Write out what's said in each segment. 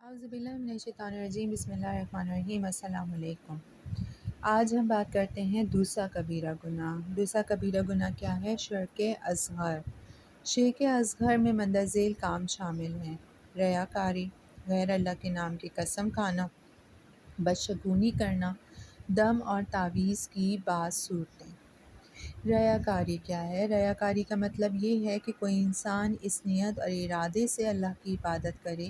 اعوذ باللہ من الشیطان الرجیم، بسم اللہ الرحمن الرحیم۔ السلام علیکم۔ آج ہم بات کرتے ہیں دوسرا کبیرہ گناہ۔ دوسرا کبیرہ گناہ کیا ہے؟ شرک اصغر۔ شرک اصغر میں مندرجہ ذیل کام شامل ہیں: ریاکاری، غیر اللہ کے نام کی قسم کھانا، بدشگونی کرنا، دم اور تعویذ کی بعض صورتیں۔ ریاکاری کیا ہے؟ ریاکاری کا مطلب یہ ہے کہ کوئی انسان اس نیت اور ارادے سے اللہ کی عبادت کرے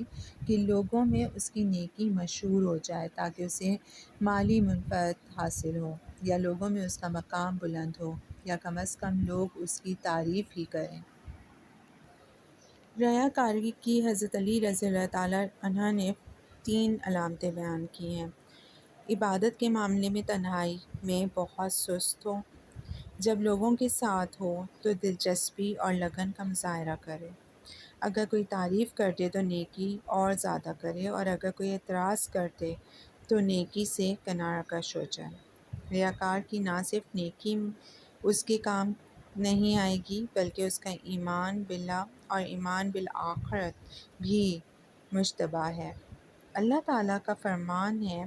کہ لوگوں میں اس کی نیکی مشہور ہو جائے تاکہ اسے مالی منفعت حاصل ہو، یا لوگوں میں اس کا مقام بلند ہو، یا کم از کم لوگ اس کی تعریف ہی کریں۔ ریاکاری کی حضرت علی رضی اللہ تعالیٰ عنہ نے 3 علامتیں بیان کی ہیں: عبادت کے معاملے میں تنہائی میں بہت سست ہو، جب لوگوں کے ساتھ ہو تو دلچسپی اور لگن کا مظاہرہ کرے، اگر کوئی تعریف کرتے تو نیکی اور زیادہ کرے، اور اگر کوئی اعتراض کرتے تو نیکی سے کنارہ کش ہو جائے۔ ریاکار کی نہ صرف نیکی اس کے کام نہیں آئے گی بلکہ اس کا ایمان باللہ اور ایمان بالآخرت بھی مشتبہ ہے۔ اللہ تعالیٰ کا فرمان ہے: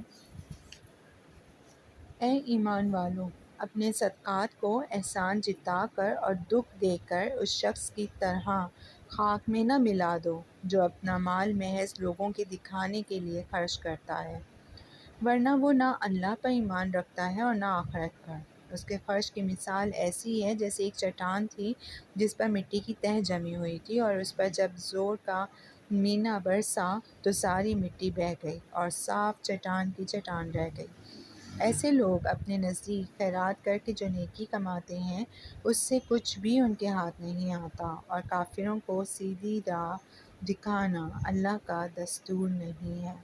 اے ایمان والو، اپنے صدقات کو احسان جتا کر اور دکھ دے کر اس شخص کی طرح خاک میں نہ ملا دو جو اپنا مال محض لوگوں کے دکھانے کے لیے خرچ کرتا ہے، ورنہ وہ نہ اللہ پر ایمان رکھتا ہے اور نہ آخرت پر۔ اس کے خرچ کی مثال ایسی ہے جیسے ایک چٹان تھی جس پر مٹی کی تہہ جمی ہوئی تھی، اور اس پر جب زور کا مینہ برسا تو ساری مٹی بہہ گئی اور صاف چٹان کی چٹان رہ گئی۔ ایسے لوگ اپنے نزدیک خیرات کر کے جو نیکی کماتے ہیں اس سے کچھ بھی ان کے ہاتھ نہیں آتا، اور کافروں کو سیدھی راہ دکھانا اللہ کا دستور نہیں ہے۔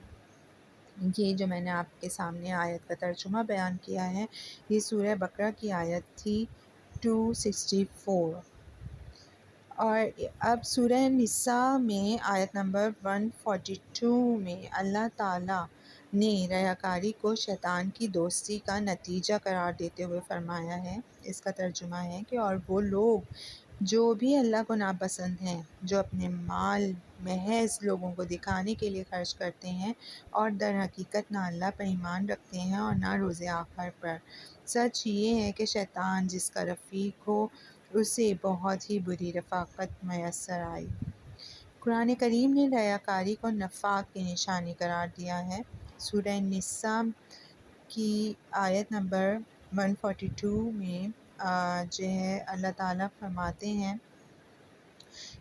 یہ جو میں نے آپ کے سامنے آیت کا ترجمہ بیان کیا ہے، یہ سورہ بقرہ کی آیت تھی 264۔ اور اب سورہ نساء میں آیت نمبر 142 میں اللہ تعالیٰ نے ریاکاری کو شیطان کی دوستی کا نتیجہ قرار دیتے ہوئے فرمایا ہے۔ اس کا ترجمہ ہے کہ اور وہ لوگ جو بھی اللہ کو ناپسند ہیں، جو اپنے مال محض لوگوں کو دکھانے کے لیے خرچ کرتے ہیں اور در حقیقت نہ اللہ پر ایمان رکھتے ہیں اور نہ روز آخر پر۔ سچ یہ ہے کہ شیطان جس کا رفیق ہو اسے بہت ہی بری رفاقت میسر آئی۔ قرآن کریم نے ریاکاری کو نفاق کی نشانی قرار دیا ہے۔ سورہ نساء کی آیت نمبر 142 میں جو ہے اللہ تعالیٰ فرماتے ہیں: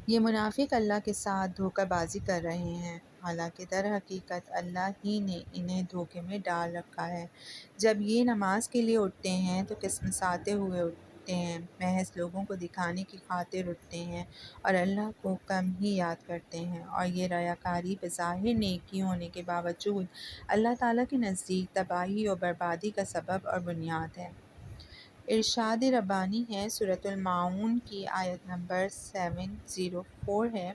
یہ منافق اللہ کے ساتھ دھوکہ بازی کر رہے ہیں، حالانکہ در حقیقت اللہ ہی نے انہیں دھوکے میں ڈال رکھا ہے۔ جب یہ نماز کے لیے اٹھتے ہیں تو کسمساتے ہوئے اٹھتے ہیں، محض لوگوں کو دکھانے کی خاطر اٹھتے ہیں اور اللہ کو کم ہی یاد کرتے ہیں، اور یہ ریاکاری بظاہر نیکی ہونے کے باوجود اللہ تعالیٰ کے نزدیک تباہی اور بربادی کا سبب اور بنیاد ہے۔ ارشاد ربانی ہے، سورۃ الماعون کی آیت نمبر 704 ہے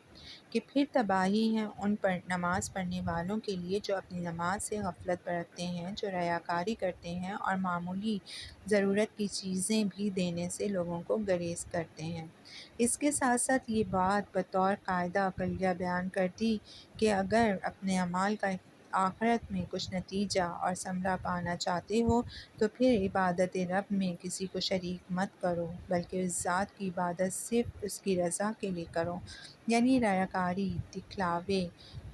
کہ پھر تباہی ہے ان پر نماز پڑھنے والوں کے لیے جو اپنی نماز سے غفلت برتتے ہیں، جو ریاکاری کرتے ہیں اور معمولی ضرورت کی چیزیں بھی دینے سے لوگوں کو گریز کرتے ہیں۔ اس کے ساتھ ساتھ یہ بات بطور قاعدہ عقلیہ بیان کر دی کہ اگر اپنے اعمال کا آخرت میں کچھ نتیجہ اور ثمرہ پانا چاہتے ہو تو پھر عبادت رب میں کسی کو شریک مت کرو، بلکہ اس ذات کی عبادت صرف اس کی رضا کے لیے کرو، یعنی ریاکاری، دکھلاوے،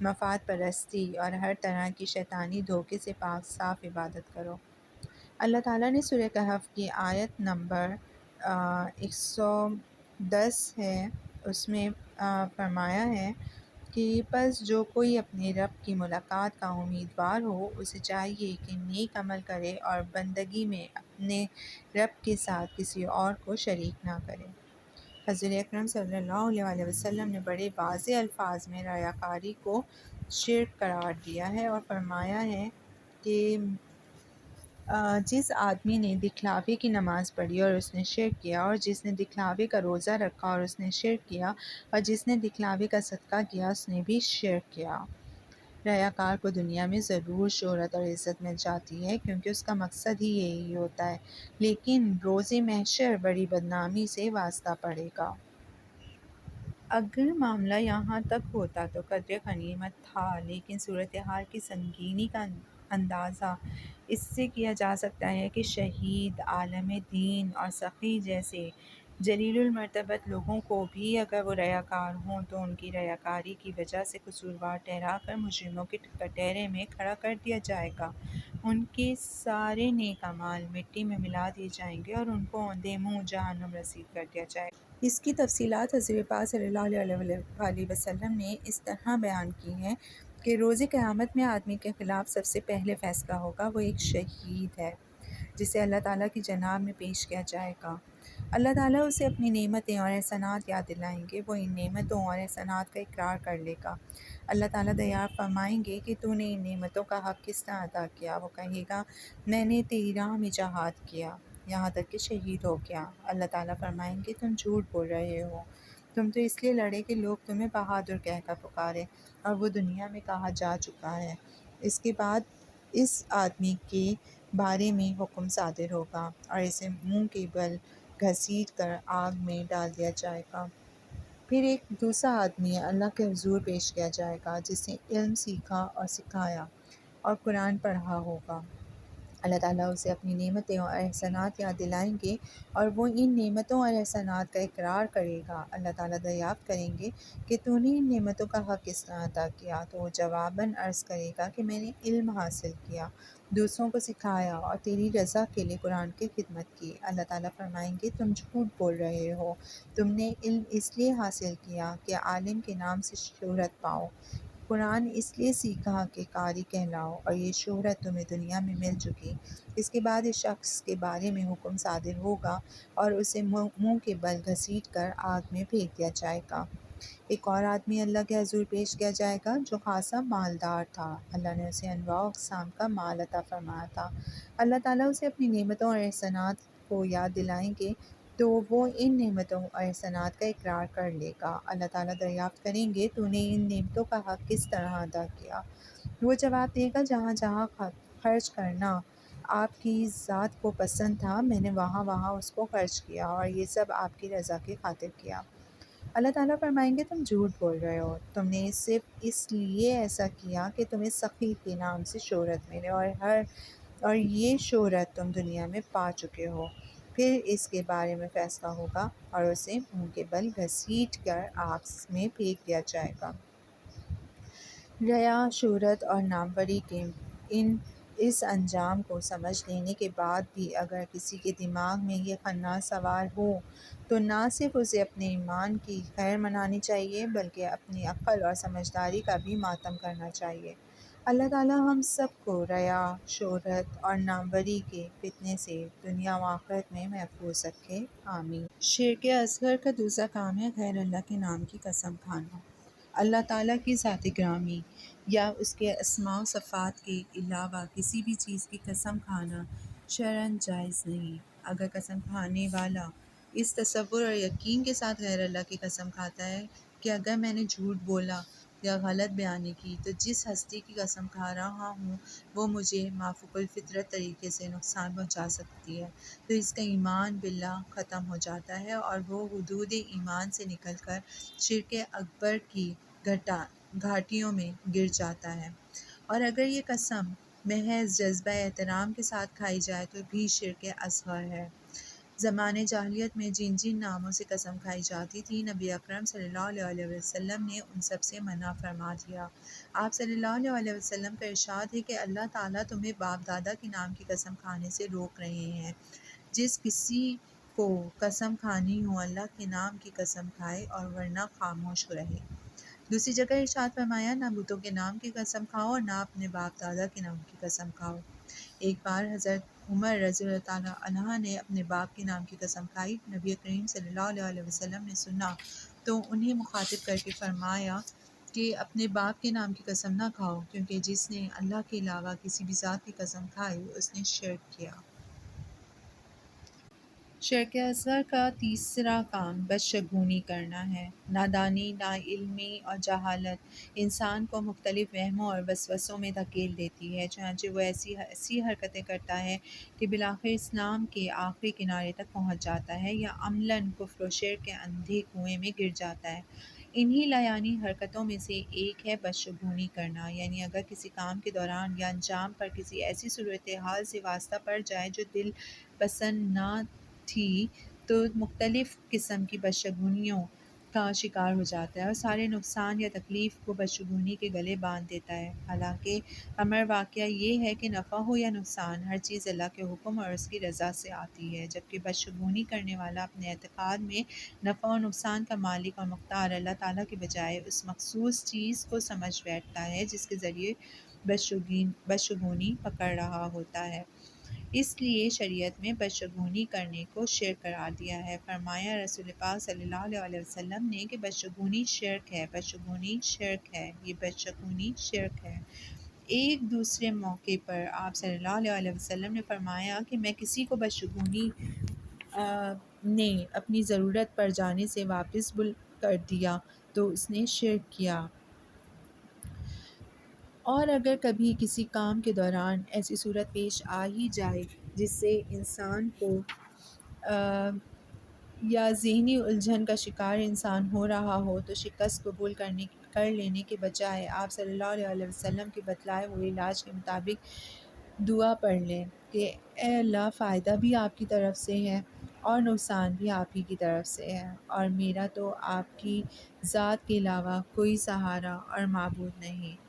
مفاد پرستی اور ہر طرح کی شیطانی دھوکے سے پاک صاف عبادت کرو۔ اللہ تعالیٰ نے سورہ کہف کی آیت نمبر 110 ہے، اس میں فرمایا ہے کہ پس جو کوئی اپنے رب کی ملاقات کا امیدوار ہو اسے چاہیے کہ نیک عمل کرے اور بندگی میں اپنے رب کے ساتھ کسی اور کو شریک نہ کرے۔ حضور اکرم صلی اللہ علیہ وسلم نے بڑے واضح الفاظ میں ریاکاری کو شرک قرار دیا ہے اور فرمایا ہے کہ جس آدمی نے دکھلاوے کی نماز پڑھی اور اس نے شرک کیا، اور جس نے دکھلاوے کا روزہ رکھا اور اس نے شرک کیا، اور جس نے دکھلاوے کا صدقہ کیا اس نے بھی شرک کیا۔ ریاکار کو دنیا میں ضرور شہرت اور عزت مل جاتی ہے کیونکہ اس کا مقصد ہی یہی ہوتا ہے، لیکن روز محشر بڑی بدنامی سے واسطہ پڑے گا۔ اگر معاملہ یہاں تک ہوتا تو قدر غنیمت تھا، لیکن صورتحال کی سنگینی کا اندازہ اس سے کیا جا سکتا ہے کہ شہید، عالم دین اور سخی جیسے جلیل المرتبت لوگوں کو بھی اگر وہ ریاکار ہوں تو ان کی ریاکاری کی وجہ سے قصوروار ٹھہرا کر مجرموں کے کٹہرے میں کھڑا کر دیا جائے گا۔ ان کے سارے نیک اعمال مٹی میں ملا دیے جائیں گے اور ان کو اوندھے منہ جہنم رسید کر دیا جائے گا۔ اس کی تفصیلات حضور پاک صلی اللہ علیہ وسلم نے اس طرح بیان کی ہیں کہ روز قیامت میں آدمی کے خلاف سب سے پہلے فیصلہ ہوگا، وہ ایک شہید ہے جسے اللہ تعالیٰ کی جناب میں پیش کیا جائے گا۔ اللہ تعالیٰ اسے اپنی نعمتیں اور احسانات یاد دلائیں گے، وہ ان نعمتوں اور احسانات کا اقرار کر لے گا۔ اللہ تعالیٰ دریافت فرمائیں گے کہ تو نے ان نعمتوں کا حق کس طرح ادا کیا؟ وہ کہے گا، میں نے تیری راہ میں جہاد کیا، یہاں تک کہ شہید ہو گیا۔ اللہ تعالیٰ فرمائیں گے، تم جھوٹ بول رہے ہو، تم تو اس لیے لڑے کہ لوگ تمہیں بہادر کہہ کر پکارے، اور وہ دنیا میں کہا جا چکا ہے۔ اس کے بعد اس آدمی کے بارے میں حکم صادر ہوگا اور اسے منہ کے بل گھسیٹ کر آگ میں ڈال دیا جائے گا۔ پھر ایک دوسرا آدمی اللہ کے حضور پیش کیا جائے گا جس نے علم سیکھا اور سکھایا اور قرآن پڑھا ہوگا۔ اللہ تعالیٰ اسے اپنی نعمتیں اور احسانات یاد دلائیں گے اور وہ ان نعمتوں اور احسانات کا اقرار کرے گا۔ اللہ تعالیٰ دریافت کریں گے کہ تو نے ان نعمتوں کا حق کس طرح ادا کیا؟ تو وہ جواباً عرض کرے گا کہ میں نے علم حاصل کیا، دوسروں کو سکھایا اور تیری رضا کے لیے قرآن کی خدمت کی۔ اللہ تعالیٰ فرمائیں گے، تم جھوٹ بول رہے ہو، تم نے علم اس لیے حاصل کیا کہ عالم کے نام سے شہرت پاؤ، قرآن اس لیے سیکھا کہ قاری کہلاؤ، اور یہ شہرت تمہیں دنیا میں مل چکی۔ اس کے بعد اس شخص کے بارے میں حکم صادر ہوگا اور اسے منہ کے بل گھسیٹ کر آگ میں پھینک دیا جائے گا۔ ایک اور آدمی اللہ کے حضور پیش کیا جائے گا جو خاصا مالدار تھا، اللہ نے اسے انواع و اقسام کا مال عطا فرمایا تھا۔ اللہ تعالیٰ اسے اپنی نعمتوں اور احسانات کو یاد دلائیں گے تو وہ ان نعمتوں اور احسانات کا اقرار کر لے گا۔ اللہ تعالیٰ دریافت کریں گے، تو نے ان نعمتوں کا حق کس طرح ادا کیا؟ وہ جواب دے گا، جہاں جہاں خرچ کرنا آپ کی ذات کو پسند تھا، میں نے وہاں وہاں اس کو خرچ کیا، اور یہ سب آپ کی رضا کی خاطر کیا۔ اللہ تعالیٰ فرمائیں گے، تم جھوٹ بول رہے ہو، تم نے صرف اس لیے ایسا کیا کہ تمہیں سخی کے نام سے شہرت ملے، اور یہ شہرت تم دنیا میں پا چکے ہو۔ پھر اس کے بارے میں فیصلہ ہوگا اور اسے منہ کے بل گھسیٹ کر آگ میں پھینک دیا جائے گا۔ ریا، شہرت اور ناموری کے اس انجام کو سمجھ لینے کے بعد بھی اگر کسی کے دماغ میں یہ خناس سوار ہو تو نہ صرف اسے اپنے ایمان کی خیر منانی چاہیے بلکہ اپنی عقل اور سمجھداری کا بھی ماتم کرنا چاہیے۔ اللہ تعالیٰ ہم سب کو ریا، شہرت اور ناموری کے فتنے سے دنیا و آخرت میں محفوظ رکھے، آمین۔ شرک اصغر کا دوسرا کام ہے غیر اللہ کے نام کی قسم کھانا۔ اللہ تعالیٰ کی ذات گرامی یا اس کے اسماء و صفات کے علاوہ کسی بھی چیز کی قسم کھانا شرعاً جائز نہیں۔ اگر قسم کھانے والا اس تصور اور یقین کے ساتھ غیر اللہ کی قسم کھاتا ہے کہ اگر میں نے جھوٹ بولا یا غلط بیانی کی تو جس ہستی کی قسم کھا رہا ہوں وہ مجھے مافوق الفطرت طریقے سے نقصان پہنچا سکتی ہے، تو اس کا ایمان باللہ ختم ہو جاتا ہے اور وہ حدود ایمان سے نکل کر شرک اکبر کی گھاٹیوں میں گر جاتا ہے۔ اور اگر یہ قسم محض جذبہ احترام کے ساتھ کھائی جائے تو بھی شرک اصغر ہے۔ زمانۂ جاہلیت میں جن جن ناموں سے قسم کھائی جاتی تھی، نبی اکرم صلی اللہ علیہ وسلم نے ان سب سے منع فرما دیا۔ آپ صلی اللہ علیہ وسلم کا ارشاد ہے کہ اللہ تعالیٰ تمہیں باپ دادا کے نام کی قسم کھانے سے روک رہے ہیں۔ جس کسی کو قسم کھانی ہو اللہ کے نام کی قسم کھائے اور ورنہ خاموش رہے۔ دوسری جگہ ارشاد فرمایا، نہ بتوں کے نام کی قسم کھاؤ اور نہ اپنے باپ دادا کے نام کی قسم کھاؤ۔ ایک بار حضرت عمر رضی اللہ تعالیٰ عنہ نے اپنے باپ کے نام کی قسم کھائی۔ نبی کریم صلی اللہ علیہ وسلم نے سنا تو انہیں مخاطب کر کے فرمایا کہ اپنے باپ کے نام کی قسم نہ کھاؤ، کیونکہ جس نے اللہ کے علاوہ کسی بھی ذات کی قسم کھائی اس نے شرک کیا۔ شرک اصغر کا تیسرا کام بدشگونی کرنا ہے۔ نادانی، نا علمی اور جہالت انسان کو مختلف وہموں اور وسوسوں میں دھکیل دیتی ہے، چنانچہ وہ ایسی حرکتیں کرتا ہے کہ بالآخر اسلام کے آخری کنارے تک پہنچ جاتا ہے یا عملاً کفر و شرک کے اندھے کنویں میں گر جاتا ہے۔ انہی لایعنی حرکتوں میں سے ایک ہے بدشگونی کرنا، یعنی اگر کسی کام کے دوران یا انجام پر کسی ایسی صورتحال سے واسطہ پڑ جائے جو دل پسند نہ تھی تو مختلف قسم کی بدشگونیوں کا شکار ہو جاتا ہے اور سارے نقصان یا تکلیف کو بدشگونی کے گلے باندھ دیتا ہے۔ حالانکہ امر واقعہ یہ ہے کہ نفع ہو یا نقصان، ہر چیز اللہ کے حکم اور اس کی رضا سے آتی ہے، جبکہ بدشگونی کرنے والا اپنے اعتقاد میں نفع و نقصان کا مالک اور مختار اللہ تعالیٰ کے بجائے اس مخصوص چیز کو سمجھ بیٹھتا ہے جس کے ذریعے بدشگونی پکڑ رہا ہوتا ہے۔ اس لیے شریعت میں بدشگونی کرنے کو شرک قرار دیا ہے۔ فرمایا رسول پاک صلی اللہ علیہ وسلم نے کہ بدشگونی شرک ہے، بدشگونی شرک ہے، یہ بدشگونی شرک ہے۔ ایک دوسرے موقع پر آپ صلی اللہ علیہ وسلم نے فرمایا کہ میں کسی کو بدشگونی نے اپنی ضرورت پر جانے سے واپس کر دیا تو اس نے شرک کیا۔ اور اگر کبھی کسی کام کے دوران ایسی صورت پیش آ ہی جائے جس سے انسان کو یا ذہنی الجھن کا شکار انسان ہو رہا ہو تو شکست قبول کر لینے کے بجائے آپ صلی اللہ علیہ وسلم کے بتلائے ہوئے علاج کے مطابق دعا پڑھ لیں کہ اے اللہ، فائدہ بھی آپ کی طرف سے ہے اور نقصان بھی آپ ہی کی طرف سے ہے، اور میرا تو آپ کی ذات کے علاوہ کوئی سہارا اور معبود نہیں۔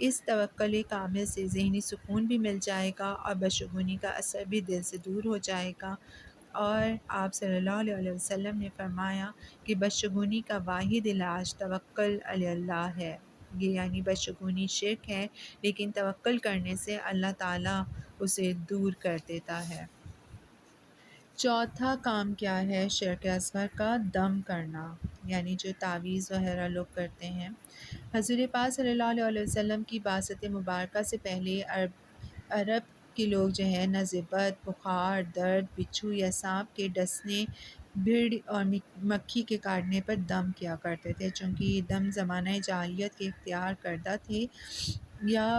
اس توکل کامل سے ذہنی سکون بھی مل جائے گا اور بدشگونی کا اثر بھی دل سے دور ہو جائے گا۔ اور آپ صلی اللہ علیہ وسلم نے فرمایا کہ بدشگونی کا واحد علاج توکل علی اللہ ہے۔ یہ یعنی بدشگونی شرک ہے، لیکن توکل کرنے سے اللہ تعالیٰ اسے دور کر دیتا ہے۔ چوتھا کام کیا ہے شرک اصغر کا؟ دم کرنا، یعنی جو تعویذ وغیرہ لوگ کرتے ہیں۔ حضور پاک صلی اللہ علیہ وسلم کی بعثت مبارکہ سے پہلے عرب کے لوگ جو ہے نزبت، بخار، درد، بچھو یا سانپ کے ڈسنے، بھیڑ اور مکھی کے کاٹنے پر دم کیا کرتے تھے، چونکہ یہ دم زمانہ جاہلیت کے اختیار کردہ تھے یا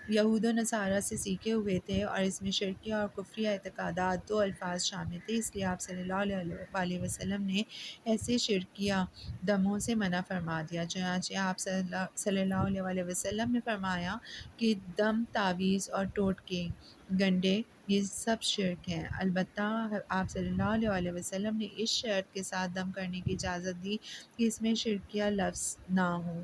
یہود و نصارہ سے سیکھے ہوئے تھے، اور اس میں شرکیہ اور کفریہ اعتقادات دو الفاظ شامل تھے۔ اس لیے آپ صلی اللہ علیہ وسلم نے ایسے شرکیہ دموں سے منع فرما دیا۔ چنانچہ آپ صلی اللہ علیہ وسلم نے فرمایا کہ دم، تعویذ اور ٹوٹکے، گنڈے، یہ سب شرک ہیں۔ البتہ آپ صلی اللہ علیہ وسلم نے اس شرط کے ساتھ دم کرنے کی اجازت دی کہ اس میں شرکیہ لفظ نہ ہوں۔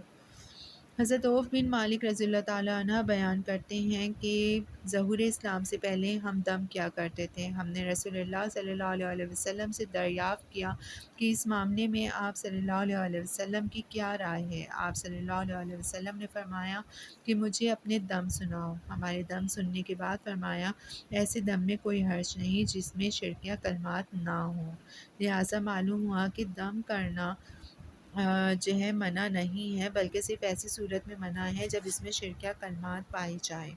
حضرت عوف بن مالک رضی اللہ تعالیٰ عنہ بیان کرتے ہیں کہ ظہور اسلام سے پہلے ہم دم کیا کرتے تھے۔ ہم نے رسول اللہ صلی اللہ علیہ وسلم سے دریافت کیا کہ اس معاملے میں آپ صلی اللہ علیہ وسلم کی کیا رائے ہے۔ آپ صلی اللہ علیہ وسلم نے فرمایا کہ مجھے اپنے دم سناؤ۔ ہمارے دم سننے کے بعد فرمایا ایسے دم میں کوئی حرج نہیں جس میں شرکیہ کلمات نہ ہوں۔ لہٰذا معلوم ہوا کہ دم کرنا جو ہے منع نہیں ہے، بلکہ صرف ایسی صورت میں منع ہے جب اس میں شرکیہ کلمات پائی جائیں۔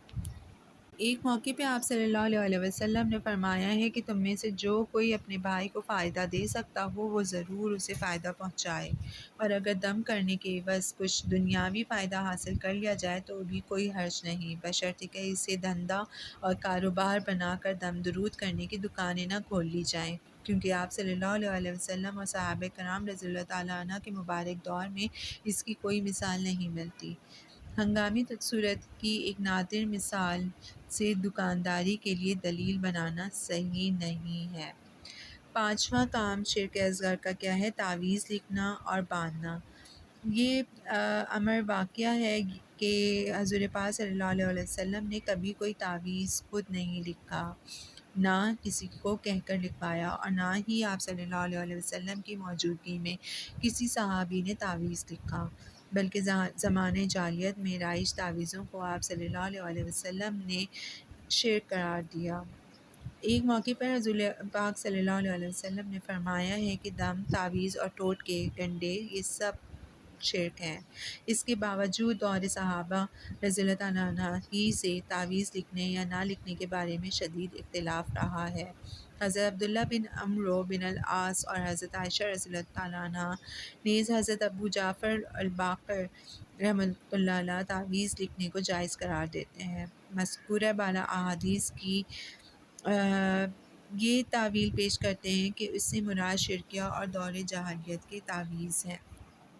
ایک موقع پہ آپ صلی اللہ علیہ وسلم نے فرمایا ہے کہ تم میں سے جو کوئی اپنے بھائی کو فائدہ دے سکتا ہو وہ ضرور اسے فائدہ پہنچائے، اور اگر دم کرنے کے عوض کچھ دنیاوی فائدہ حاصل کر لیا جائے تو بھی کوئی حرج نہیں، بشرطیکہ کہ اسے دھندا اور کاروبار بنا کر دم درود کرنے کی دکانیں نہ کھول لی جائیں، کیونکہ آپ صلی اللہ علیہ وسلم اور صحابہ کرام رضی اللہ تعالیٰ عنہ کے مبارک دور میں اس کی کوئی مثال نہیں ملتی۔ ہنگامی صورت کی ایک نادر مثال سے دکانداری کے لیے دلیل بنانا صحیح نہیں ہے۔ پانچواں کام شرک اصغر کا کیا ہے؟ تعویذ لکھنا اور باندھنا۔ یہ امر واقعہ ہے کہ حضور پاک صلی اللہ علیہ وسلم نے کبھی کوئی تعویذ خود نہیں لکھا، نہ کسی کو کہہ کر لکھوایا، اور نہ ہی آپ صلی اللہ علیہ وسلم کی موجودگی میں کسی صحابی نے تعویذ لکھا، بلکہ زمانہ جاہلیت میں رائج تعویذوں کو آپ صلی اللہ علیہ وسلم نے شرک قرار دیا۔ ایک موقع پر حضور پاک صلی اللہ علیہ وسلم نے فرمایا ہے کہ دم، تعویذ اور ٹوٹکے، گنڈے، یہ سب شرک ہیں۔ اس کے باوجود دور صحابہ رضی اللہ تعالیٰ عنہ ہی سے تعویذ لکھنے یا نہ لکھنے کے بارے میں شدید اختلاف رہا ہے۔ حضرت عبداللہ بن عمرو بن العاص اور حضرت عائشہ رضی اللہ تعالیٰ عنہ، نیز حضرت ابو جعفر الباقر رحمۃ اللہ علیہ تعویذ لکھنے کو جائز قرار دیتے ہیں۔ مذکورہ بالا احادیث کی یہ تعویل پیش کرتے ہیں کہ اس سے مراد شرکیہ اور دور جاہلیت کے تعویذ ہیں۔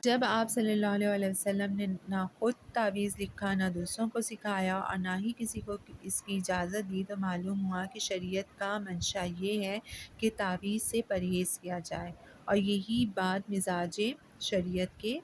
جب آپ صلی اللہ علیہ وسلم نے نہ خود تعویذ لکھا، نہ دوسروں کو سکھایا اور نہ ہی کسی کو اس کی اجازت دی، تو معلوم ہوا کہ شریعت کا منشا یہ ہے کہ تعویذ سے پرہیز کیا جائے، اور یہی بات مزاج شریعت کے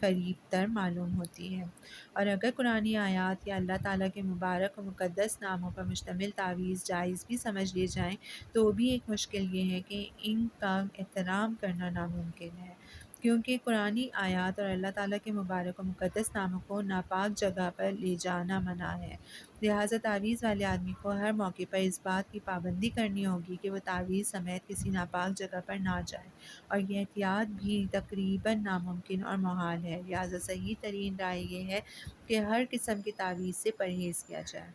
قریب تر معلوم ہوتی ہے۔ اور اگر قرآنی آیات یا اللہ تعالیٰ کے مبارک و مقدس ناموں پر مشتمل تعویذ جائز بھی سمجھ لیے جائیں، تو بھی ایک مشکل یہ ہے کہ ان کا احترام کرنا ناممکن ہے، کیونکہ قرآنی آیات اور اللہ تعالیٰ کے مبارک و مقدس ناموں کو ناپاک جگہ پر لے جانا منع ہے۔ لہٰذا تعویذ والے آدمی کو ہر موقع پر اس بات کی پابندی کرنی ہوگی کہ وہ تعویذ سمیت کسی ناپاک جگہ پر نہ جائے، اور یہ احتیاط بھی تقریباً ناممکن اور محال ہے۔ لہٰذا صحیح ترین رائے یہ ہے کہ ہر قسم کی تعویذ سے پرہیز کیا جائے۔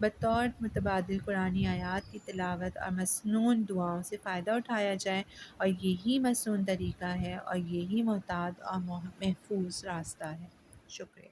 بطور متبادل قرآنی آیات کی تلاوت اور مسنون دعاؤں سے فائدہ اٹھایا جائے، اور یہی مسنون طریقہ ہے اور یہی محتاط اور محفوظ راستہ ہے۔ شکریہ۔